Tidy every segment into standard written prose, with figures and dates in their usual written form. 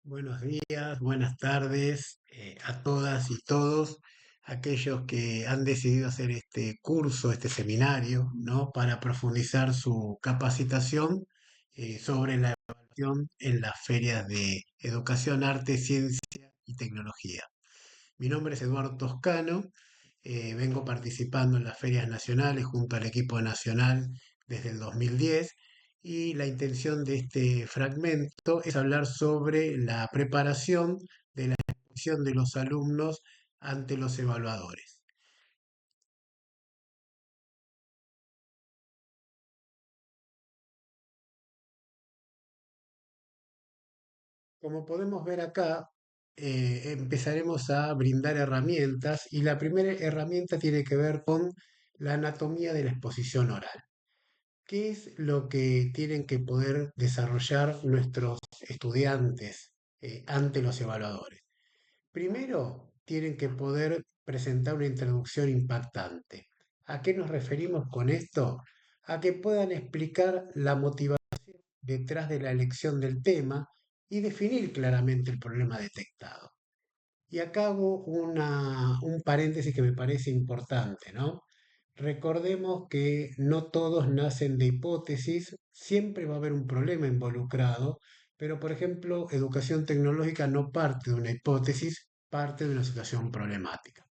Buenos días, buenas tardes a todas y todos aquellos que han decidido hacer este curso, este seminario, ¿no? Para profundizar su capacitación sobre la evaluación en las ferias de educación, arte, ciencia y tecnología. Mi nombre es Eduardo Toscano, vengo participando en las ferias nacionales junto al equipo nacional desde el 2010 y la intención de este fragmento es hablar sobre la preparación de la exposición de los alumnos ante los evaluadores. Como podemos ver acá, empezaremos a brindar herramientas y la primera herramienta tiene que ver con la anatomía de la exposición oral. ¿Qué es lo que tienen que poder desarrollar nuestros estudiantes ante los evaluadores? Primero, tienen que poder presentar una introducción impactante. ¿A qué nos referimos con esto? A que puedan explicar la motivación detrás de la elección del tema y definir claramente el problema detectado. Y acá hago un paréntesis que me parece importante, ¿no? Recordemos que no todos nacen de hipótesis, siempre va a haber un problema involucrado, pero por ejemplo, educación tecnológica no parte de una hipótesis, parte de una situación problemática.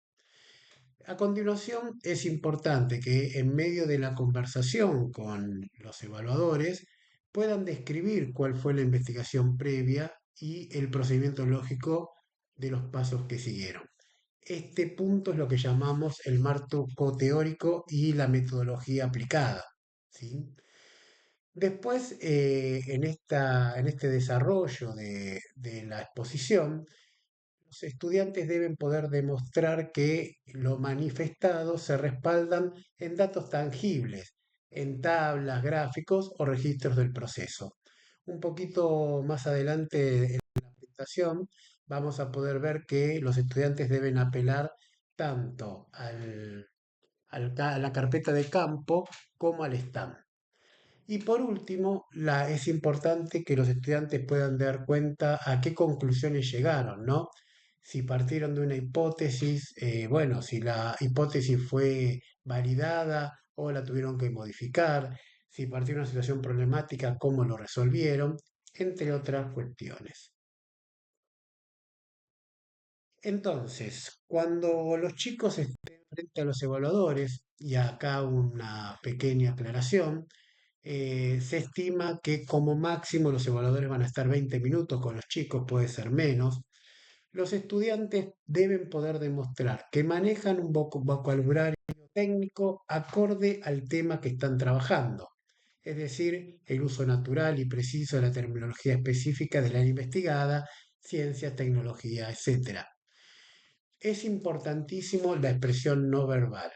A continuación, es importante que en medio de la conversación con los evaluadores puedan describir cuál fue la investigación previa y el procedimiento lógico de los pasos que siguieron. Este punto es lo que llamamos el marco teórico y la metodología aplicada, ¿sí? Después, en este desarrollo de la exposición, los estudiantes deben poder demostrar que lo manifestado se respaldan en datos tangibles, en tablas, gráficos o registros del proceso. Un poquito más adelante en la presentación vamos a poder ver que los estudiantes deben apelar tanto a la carpeta de campo como al STAM. Y por último, es importante que los estudiantes puedan dar cuenta a qué conclusiones llegaron, ¿no? Si partieron de una hipótesis, bueno, si la hipótesis fue validada o la tuvieron que modificar, si partieron de una situación problemática, cómo lo resolvieron, entre otras cuestiones. Entonces, cuando los chicos estén frente a los evaluadores, y acá una pequeña aclaración, se estima que como máximo los evaluadores van a estar 20 minutos con los chicos, puede ser menos. Los estudiantes deben poder demostrar que manejan un vocabulario técnico acorde al tema que están trabajando, es decir, el uso natural y preciso de la terminología específica del área investigada, ciencia, tecnología, etc. Es importantísimo la expresión no verbal.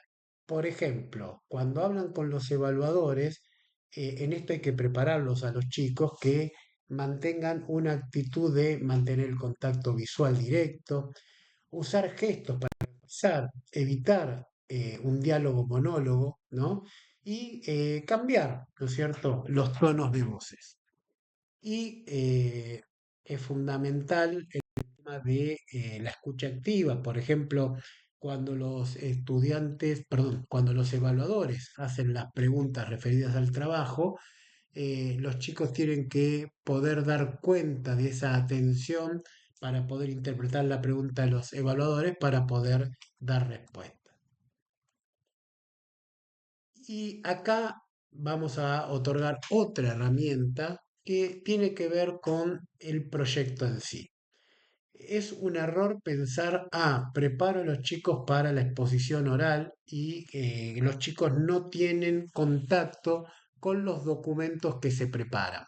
Por ejemplo, cuando hablan con los evaluadores, en esto hay que prepararlos a los chicos que mantengan una actitud de mantener el contacto visual directo, usar gestos para expresar, evitar un diálogo monólogo, ¿no? Y cambiar, ¿no es cierto?, los tonos de voces. Y es fundamental tema de la escucha activa. Por ejemplo, cuando los estudiantes, perdón, cuando los evaluadores hacen las preguntas referidas al trabajo, los chicos tienen que poder dar cuenta de esa atención para poder interpretar la pregunta de los evaluadores para poder dar respuesta. Y acá vamos a otorgar otra herramienta que tiene que ver con el proyecto en sí. Es un error pensar, preparo a los chicos para la exposición oral y los chicos no tienen contacto con los documentos que se preparan.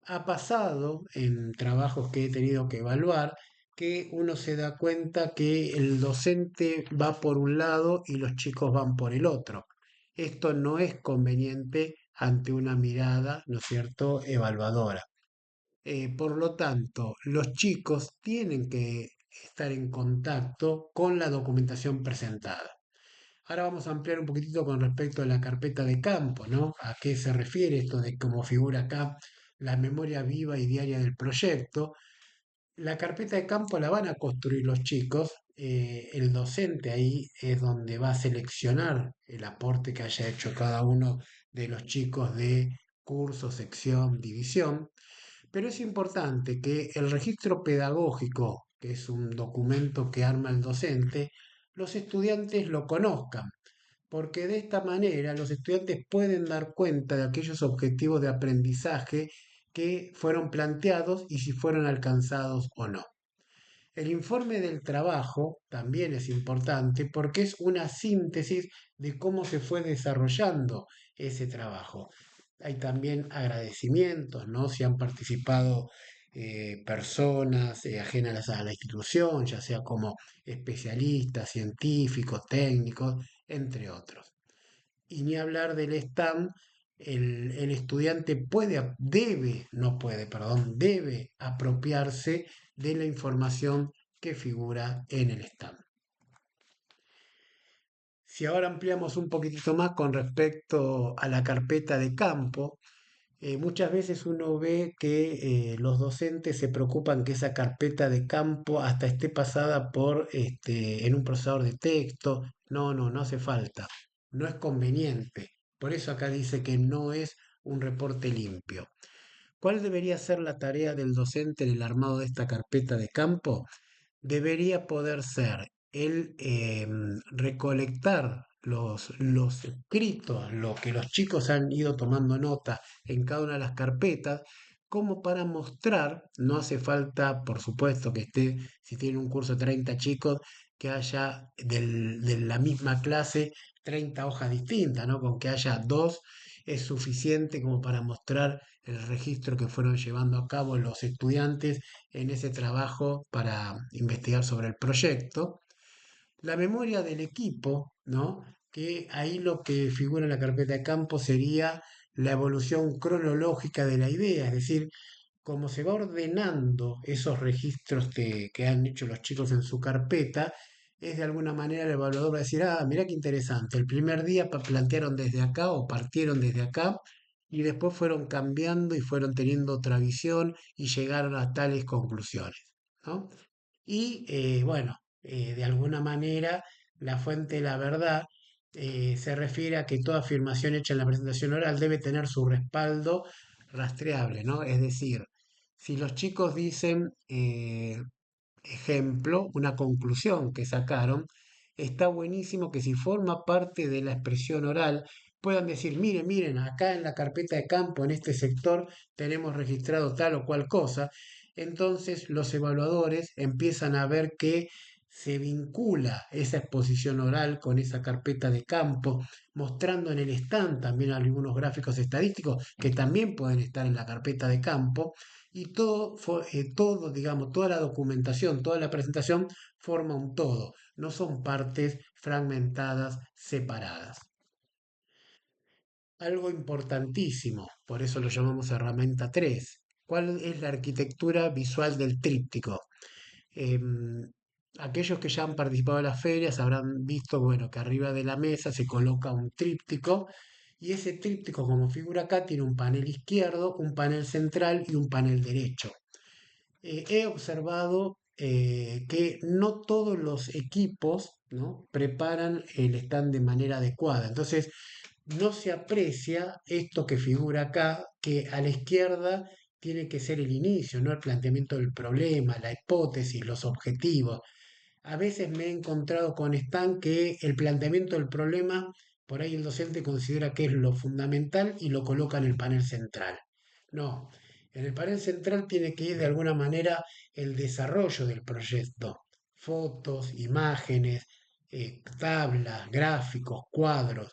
Ha pasado en trabajos que he tenido que evaluar que uno se da cuenta que el docente va por un lado y los chicos van por el otro. Esto no es conveniente ante una mirada, ¿no es cierto?, evaluadora. Por lo tanto, los chicos tienen que estar en contacto con la documentación presentada. Ahora vamos a ampliar un poquitito con respecto a la carpeta de campo, ¿no? ¿A qué se refiere esto de cómo figura acá la memoria viva y diaria del proyecto? La carpeta de campo la van a construir los chicos. El docente ahí es donde va a seleccionar el aporte que haya hecho cada uno de los chicos de curso, sección, división. Pero es importante que el registro pedagógico, que es un documento que arma el docente, los estudiantes lo conozcan, porque de esta manera los estudiantes pueden dar cuenta de aquellos objetivos de aprendizaje que fueron planteados y si fueron alcanzados o no. El informe del trabajo también es importante porque es una síntesis de cómo se fue desarrollando ese trabajo. Hay también agradecimientos, ¿no? Si han participado personas ajenas a la institución, ya sea como especialistas, científicos, técnicos, entre otros. Y ni hablar del stand, el estudiante no puede, perdón, debe apropiarse de la información que figura en el stand. Si ahora ampliamos un poquitito más con respecto a la carpeta de campo, muchas veces uno ve que los docentes se preocupan que esa carpeta de campo hasta esté pasada por en un procesador de texto. No, no, no hace falta. No es conveniente. Por eso acá dice que no es un reporte limpio. ¿Cuál debería ser la tarea del docente en el armado de esta carpeta de campo? Debería poder ser el recolectar los escritos, lo que los chicos han ido tomando nota en cada una de las carpetas, como para mostrar, no hace falta, por supuesto, que esté, si tiene un curso de 30 chicos, que haya de la misma clase 30 hojas distintas, ¿no? Con que haya dos es suficiente como para mostrar el registro que fueron llevando a cabo los estudiantes en ese trabajo para investigar sobre el proyecto. La memoria del equipo, ¿no? Que ahí lo que figura en la carpeta de campo sería la evolución cronológica de la idea, es decir, cómo se va ordenando esos registros que han hecho los chicos en su carpeta, es de alguna manera el evaluador va a decir, ah, mira qué interesante, el primer día plantearon desde acá o partieron desde acá y después fueron cambiando y fueron teniendo otra visión y llegaron a tales conclusiones, ¿no? Y bueno, de alguna manera la fuente de la verdad se refiere a que toda afirmación hecha en la presentación oral debe tener su respaldo rastreable, ¿no? Es decir, si los chicos dicen, ejemplo, una conclusión que sacaron, está buenísimo que si forma parte de la expresión oral, puedan decir, miren, miren, acá en la carpeta de campo, en este sector, tenemos registrado tal o cual cosa. Entonces los evaluadores empiezan a ver que se vincula esa exposición oral con esa carpeta de campo, mostrando en el stand también algunos gráficos estadísticos que también pueden estar en la carpeta de campo, y todo, digamos, toda la documentación, toda la presentación forma un todo, no son partes fragmentadas, separadas. Algo importantísimo, por eso lo llamamos herramienta 3. ¿Cuál es la arquitectura visual del tríptico? Em, Aquellos que ya han participado en las ferias habrán visto, bueno, que arriba de la mesa se coloca un tríptico y ese tríptico, como figura acá, tiene un panel izquierdo, un panel central y un panel derecho. He observado que no todos los equipos, ¿no? Preparan el stand de manera adecuada. Entonces, no se aprecia esto que figura acá, que a la izquierda tiene que ser el inicio, no el planteamiento del problema, la hipótesis, los objetivos. A veces me he encontrado con stand que el planteamiento del problema, por ahí el docente considera que es lo fundamental y lo coloca en el panel central. No, en el panel central tiene que ir de alguna manera el desarrollo del proyecto, fotos, imágenes, tablas, gráficos, cuadros.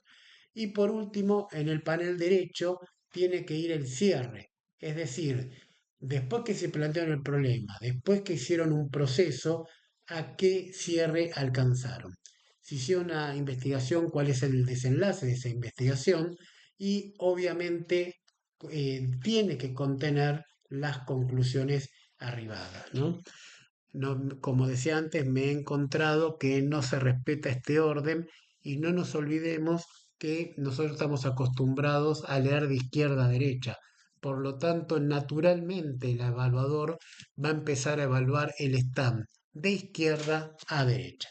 Y por último, en el panel derecho tiene que ir el cierre, es decir, después que se plantearon el problema, después que hicieron un proceso, a qué cierre alcanzaron. Si hicieron una investigación, cuál es el desenlace de esa investigación y obviamente tiene que contener las conclusiones arribadas, ¿no? Como decía antes, me he encontrado que no se respeta este orden y no nos olvidemos que nosotros estamos acostumbrados a leer de izquierda a derecha. Por lo tanto, naturalmente el evaluador va a empezar a evaluar el stand de izquierda a derecha.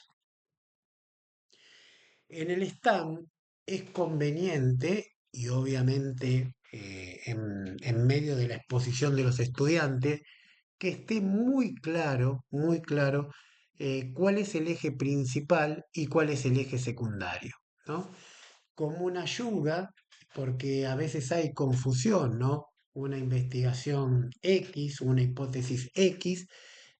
En el stand es conveniente y obviamente en medio de la exposición de los estudiantes, que esté muy claro cuál es el eje principal y cuál es el eje secundario, ¿no? Como una ayuda, porque a veces hay confusión, ¿no? Una investigación X, una hipótesis X,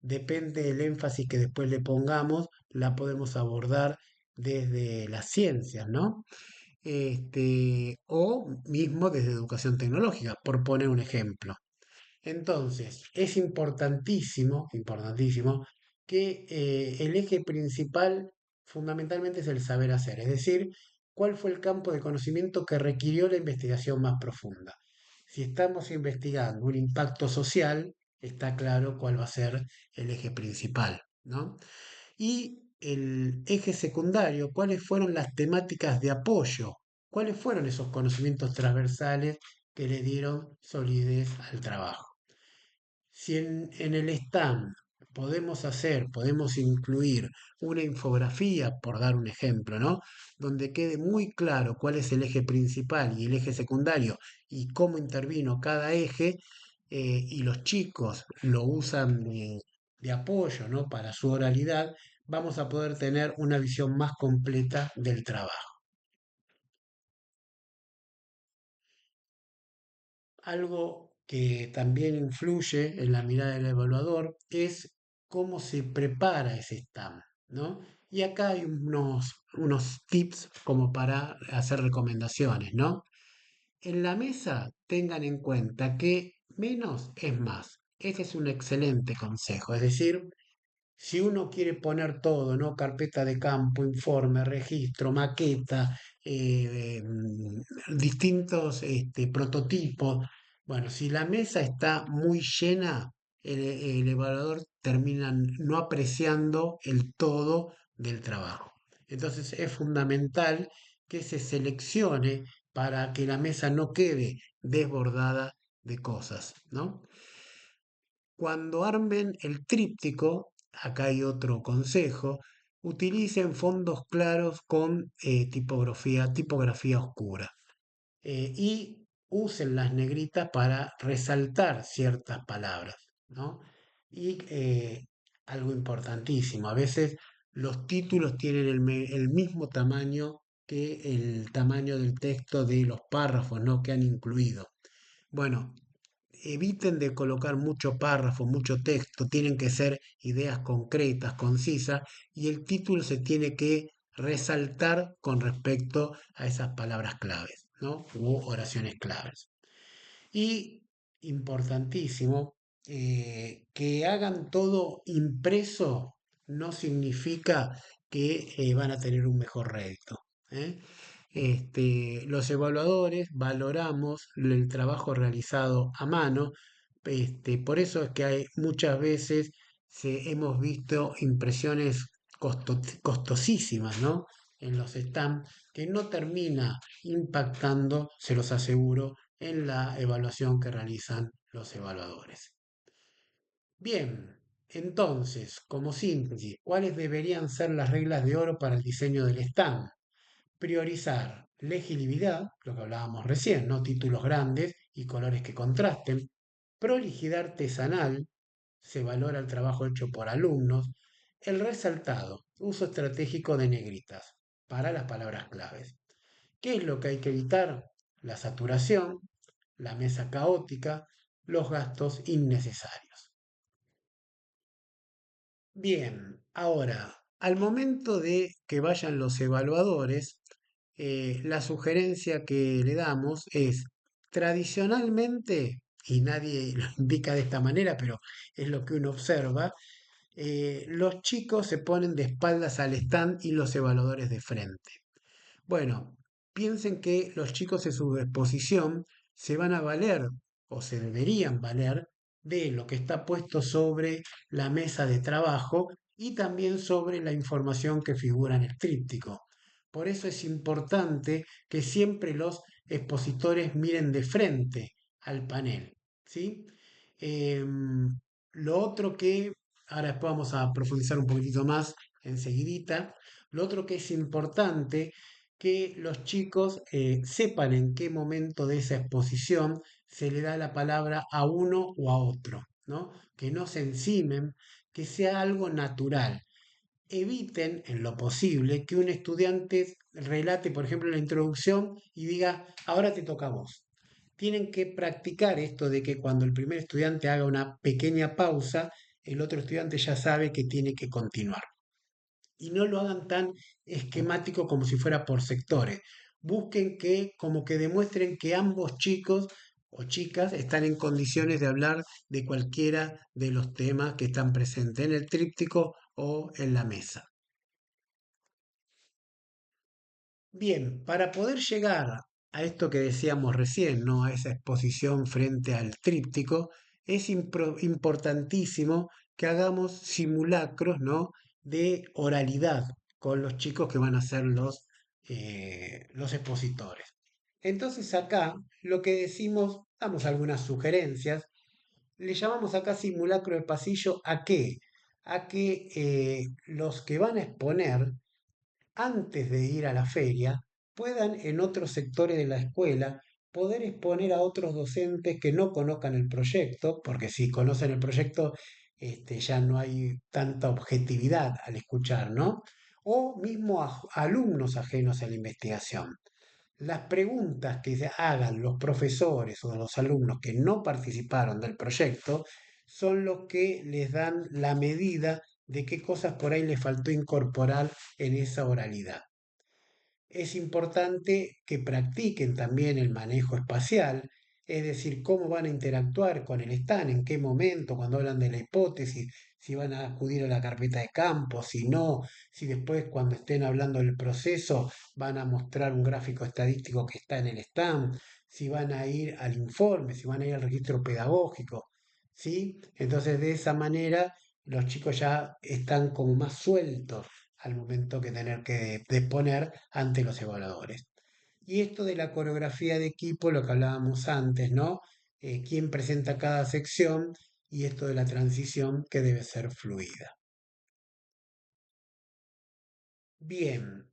depende del énfasis que después le pongamos, la podemos abordar desde las ciencias, ¿no? O mismo desde educación tecnológica, por poner un ejemplo. Entonces, es importantísimo que el eje principal fundamentalmente es el saber hacer, es decir, cuál fue el campo de conocimiento que requirió la investigación más profunda. Si estamos investigando un impacto social, está claro cuál va a ser el eje principal, ¿no? Y el eje secundario, cuáles fueron las temáticas de apoyo, cuáles fueron esos conocimientos transversales que le dieron solidez al trabajo. Si en el stand podemos incluir una infografía, por dar un ejemplo, ¿no? Donde quede muy claro cuál es el eje principal y el eje secundario y cómo intervino cada eje, y los chicos lo usan de apoyo, ¿no? Para su oralidad, vamos a poder tener una visión más completa del trabajo. Algo que también influye en la mirada del evaluador es cómo se prepara ese stand, ¿no? Y acá hay unos tips como para hacer recomendaciones, ¿no? En la mesa tengan en cuenta que menos es más. Ese es un excelente consejo. Es decir, si uno quiere poner todo, ¿no? Carpeta de campo, informe, registro, maqueta, distintos prototipos. Bueno, si la mesa está muy llena, el evaluador termina no apreciando el todo del trabajo. Entonces es fundamental que se seleccione para que la mesa no quede desbordada de cosas, ¿no? Cuando armen el tríptico, acá hay otro consejo, utilicen fondos claros con tipografía oscura, y usen las negritas para resaltar ciertas palabras, ¿no? Y algo importantísimo, a veces los títulos tienen el mismo tamaño que el tamaño del texto de los párrafos, ¿no? Que han incluido. Bueno, eviten de colocar mucho párrafo, mucho texto, tienen que ser ideas concretas, concisas, y el título se tiene que resaltar con respecto a esas palabras claves, ¿no? U oraciones claves. Y importantísimo, que hagan todo impreso no significa que van a tener un mejor rédito. ¿Eh? Los evaluadores valoramos el trabajo realizado a mano. Por eso es que hay muchas veces hemos visto impresiones costosísimas, ¿no? En los stands que no termina impactando, se los aseguro, en la evaluación que realizan los evaluadores. Bien, entonces, como síntesis, ¿cuáles deberían ser las reglas de oro para el diseño del stand? Priorizar legibilidad, lo que hablábamos recién, ¿no? Títulos grandes y colores que contrasten. Prolijidad artesanal, se valora el trabajo hecho por alumnos. El resaltado, uso estratégico de negritas para las palabras claves. ¿Qué es lo que hay que evitar? La saturación, la mesa caótica, los gastos innecesarios. Bien, ahora, al momento de que vayan los evaluadores, la sugerencia que le damos es, tradicionalmente, y nadie lo indica de esta manera, pero es lo que uno observa, los chicos se ponen de espaldas al stand y los evaluadores de frente. Bueno, piensen que los chicos en su exposición se van a valer o se deberían valer de lo que está puesto sobre la mesa de trabajo y también sobre la información que figura en el tríptico. Por eso es importante que siempre los expositores miren de frente al panel, ¿sí? Em, lo otro que, ahora después vamos a profundizar un poquitito más enseguidita, lo otro que es importante que los chicos sepan en qué momento de esa exposición se le da la palabra a uno o a otro, ¿no? Que no se encimen, que sea algo natural. Eviten, en lo posible, que un estudiante relate, por ejemplo, la introducción y diga, ahora te toca a vos. Tienen que practicar esto de que cuando el primer estudiante haga una pequeña pausa, el otro estudiante ya sabe que tiene que continuar. Y no lo hagan tan esquemático como si fuera por sectores. Busquen que, como que demuestren que ambos chicos o chicas están en condiciones de hablar de cualquiera de los temas que están presentes en el tríptico o en la mesa. Bien, para poder llegar a esto que decíamos recién, ¿no? A esa exposición frente al tríptico, es importantísimo que hagamos simulacros, ¿no? De oralidad con los chicos que van a ser los expositores. Entonces acá lo que decimos, damos algunas sugerencias, le llamamos acá simulacro de pasillo ¿a qué? A que los que van a exponer antes de ir a la feria, puedan en otros sectores de la escuela poder exponer a otros docentes que no conozcan el proyecto, porque si conocen el proyecto, ya no hay tanta objetividad al escuchar, ¿no? O mismo a alumnos ajenos a la investigación. Las preguntas que se hagan los profesores o los alumnos que no participaron del proyecto son los que les dan la medida de qué cosas por ahí les faltó incorporar en esa oralidad. Es importante que practiquen también el manejo espacial, es decir, cómo van a interactuar con el stand, en qué momento, cuando hablan de la hipótesis, si van a acudir a la carpeta de campo, si no, si después cuando estén hablando del proceso van a mostrar un gráfico estadístico que está en el stand, si van a ir al informe, si van a ir al registro pedagógico, ¿sí? Entonces de esa manera los chicos ya están como más sueltos al momento que tener que exponer ante los evaluadores. Y esto de la coreografía de equipo, lo que hablábamos antes, ¿no? Quién presenta cada sección y esto de la transición que debe ser fluida. Bien,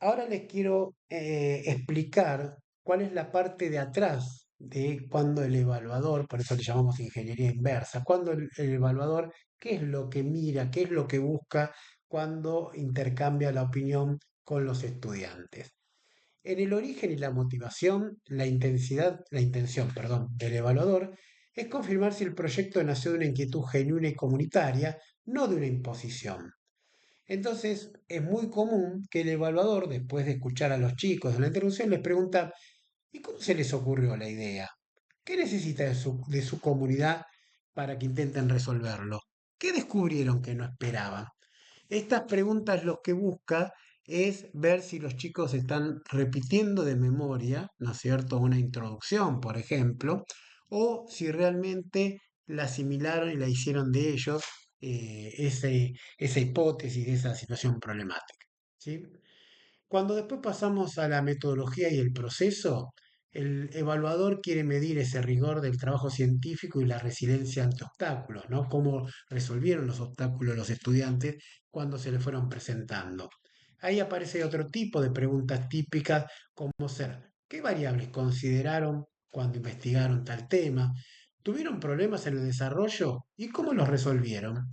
ahora les quiero explicar cuál es la parte de atrás de cuando el evaluador, por eso le llamamos ingeniería inversa, cuando el evaluador, qué es lo que mira, qué es lo que busca cuando intercambia la opinión con los estudiantes. En el origen y la motivación, la intención, perdón, del evaluador es confirmar si el proyecto nació de una inquietud genuina y comunitaria, no de una imposición. Entonces, es muy común que el evaluador, después de escuchar a los chicos en la introducción, les pregunta, ¿y cómo se les ocurrió la idea? ¿Qué necesita de su comunidad para que intenten resolverlo? ¿Qué descubrieron que no esperaban? Estas preguntas lo que busca es ver si los chicos están repitiendo de memoria, ¿no es cierto?, una introducción, por ejemplo, o si realmente la asimilaron y la hicieron de ellos esa hipótesis de esa situación problemática. ¿Sí? Cuando después pasamos a la metodología y el proceso, el evaluador quiere medir ese rigor del trabajo científico y la resiliencia ante obstáculos, ¿no? Cómo resolvieron los obstáculos los estudiantes cuando se les fueron presentando. Ahí aparece otro tipo de preguntas típicas como ser, ¿qué variables consideraron cuando investigaron tal tema? ¿Tuvieron problemas en el desarrollo y cómo los resolvieron?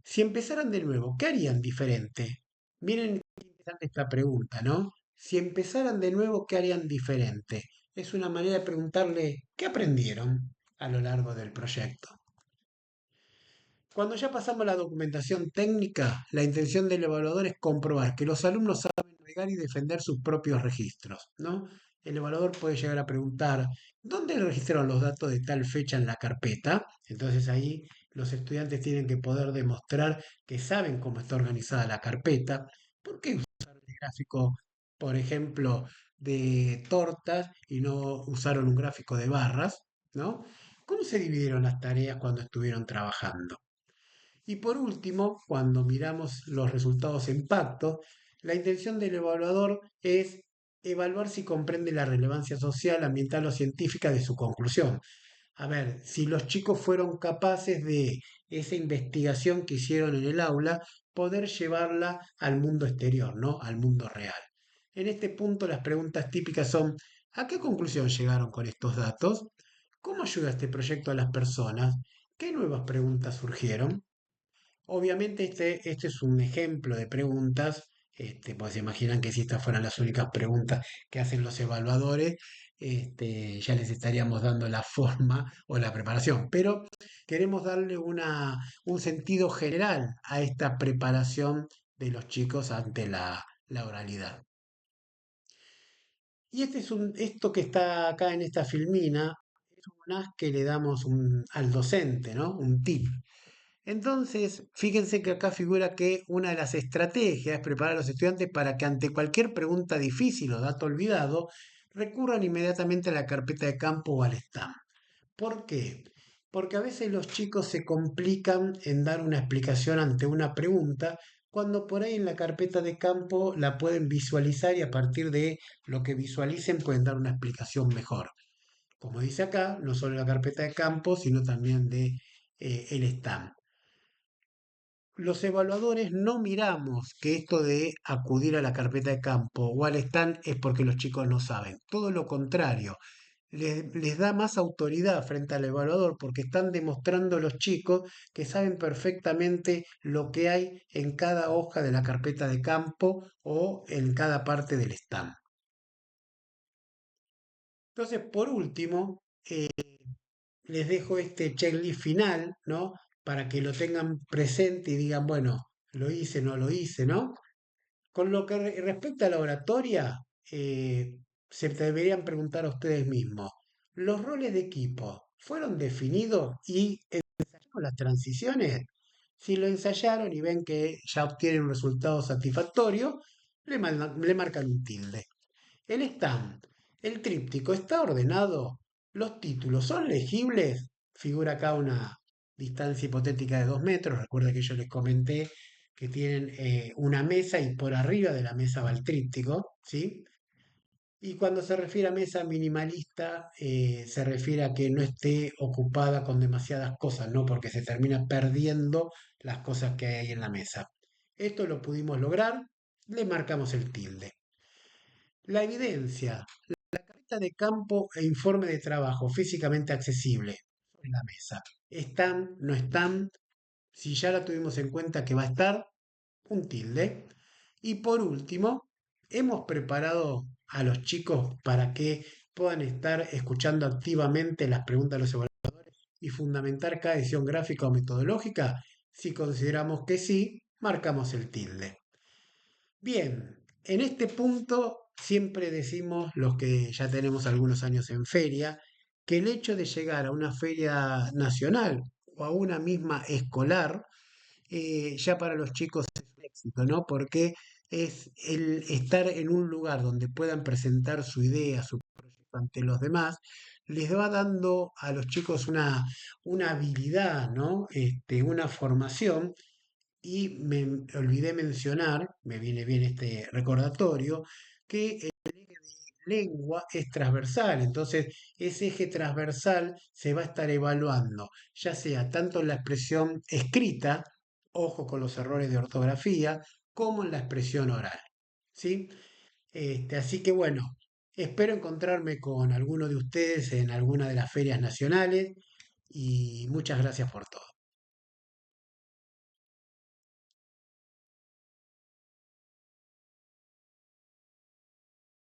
Si empezaran de nuevo, ¿qué harían diferente? Miren qué interesante esta pregunta, ¿no? Si empezaran de nuevo, ¿qué harían diferente? Es una manera de preguntarle, ¿qué aprendieron a lo largo del proyecto? Cuando ya pasamos a la documentación técnica, la intención del evaluador es comprobar que los alumnos saben navegar y defender sus propios registros, ¿no? El evaluador puede llegar a preguntar, ¿dónde registraron los datos de tal fecha en la carpeta? Entonces ahí los estudiantes tienen que poder demostrar que saben cómo está organizada la carpeta. ¿Por qué usaron el gráfico, por ejemplo, de tortas y no usaron un gráfico de barras, ¿no? ¿Cómo se dividieron las tareas cuando estuvieron trabajando? Y por último, cuando miramos los resultados en pacto, la intención del evaluador es evaluar si comprende la relevancia social, ambiental o científica de su conclusión. A ver, si los chicos fueron capaces de esa investigación que hicieron en el aula, poder llevarla al mundo exterior, ¿no? Al mundo real. En este punto, las preguntas típicas son: ¿a qué conclusión llegaron con estos datos? ¿Cómo ayuda este proyecto a las personas? ¿Qué nuevas preguntas surgieron? Obviamente este es un ejemplo de preguntas, pues se imaginan que si estas fueran las únicas preguntas que hacen los evaluadores, ya les estaríamos dando la forma o la preparación. Pero queremos darle un sentido general a esta preparación de los chicos ante la oralidad. Y esto que está acá en esta filmina es un as que le damos al docente, ¿no? Un tip. Entonces, fíjense que acá figura que una de las estrategias es preparar a los estudiantes para que ante cualquier pregunta difícil o dato olvidado, recurran inmediatamente a la carpeta de campo o al STAM. ¿Por qué? Porque a veces los chicos se complican en dar una explicación ante una pregunta, cuando por ahí en la carpeta de campo la pueden visualizar y a partir de lo que visualicen pueden dar una explicación mejor. Como dice acá, no solo la carpeta de campo, sino también de el STAM. Los evaluadores no miramos que esto de acudir a la carpeta de campo o al stand es porque los chicos no saben. Todo lo contrario, les da más autoridad frente al evaluador porque están demostrando los chicos que saben perfectamente lo que hay en cada hoja de la carpeta de campo o en cada parte del stand. Entonces, por último, les dejo este checklist final, ¿no? Para que lo tengan presente y digan, bueno, lo hice, no lo hice, ¿no? Con lo que respecta a la oratoria, se deberían preguntar a ustedes mismos, ¿los roles de equipo fueron definidos y ensayaron las transiciones? Si lo ensayaron y ven que ya obtienen un resultado satisfactorio, le marcan un tilde. El stand, el tríptico, está ordenado. Los títulos son legibles. Figura acá una distancia hipotética de 2 metros. Recuerda que yo les comenté que tienen una mesa y por arriba de la mesa va el tríptico, ¿sí? Y cuando se refiere a mesa minimalista, se refiere a que no esté ocupada con demasiadas cosas, ¿no? Porque se termina perdiendo las cosas que hay en la mesa. Esto lo pudimos lograr, le marcamos el tilde. La evidencia, carta de campo e informe de trabajo físicamente accesible sobre la mesa. ¿Están? ¿No están? Si ya la tuvimos en cuenta que va a estar, un tilde. Y por último, hemos preparado a los chicos para que puedan estar escuchando activamente las preguntas de los evaluadores y fundamentar cada decisión gráfica o metodológica. Si consideramos que sí, marcamos el tilde. Bien, en este punto siempre decimos los que ya tenemos algunos años en feria, que el hecho de llegar a una feria nacional o a una misma escolar, ya para los chicos es un éxito, ¿no? Porque es el estar en un lugar donde puedan presentar su idea, su proyecto ante los demás, les va dando a los chicos una habilidad, ¿no? Una formación y me olvidé mencionar, me viene bien este recordatorio, que el eje de lengua es transversal. Entonces, ese eje transversal se va a estar evaluando, ya sea tanto en la expresión escrita, ojo con los errores de ortografía, como en la expresión oral. ¿Sí? Así que bueno, espero encontrarme con alguno de ustedes en alguna de las ferias nacionales y muchas gracias por todo.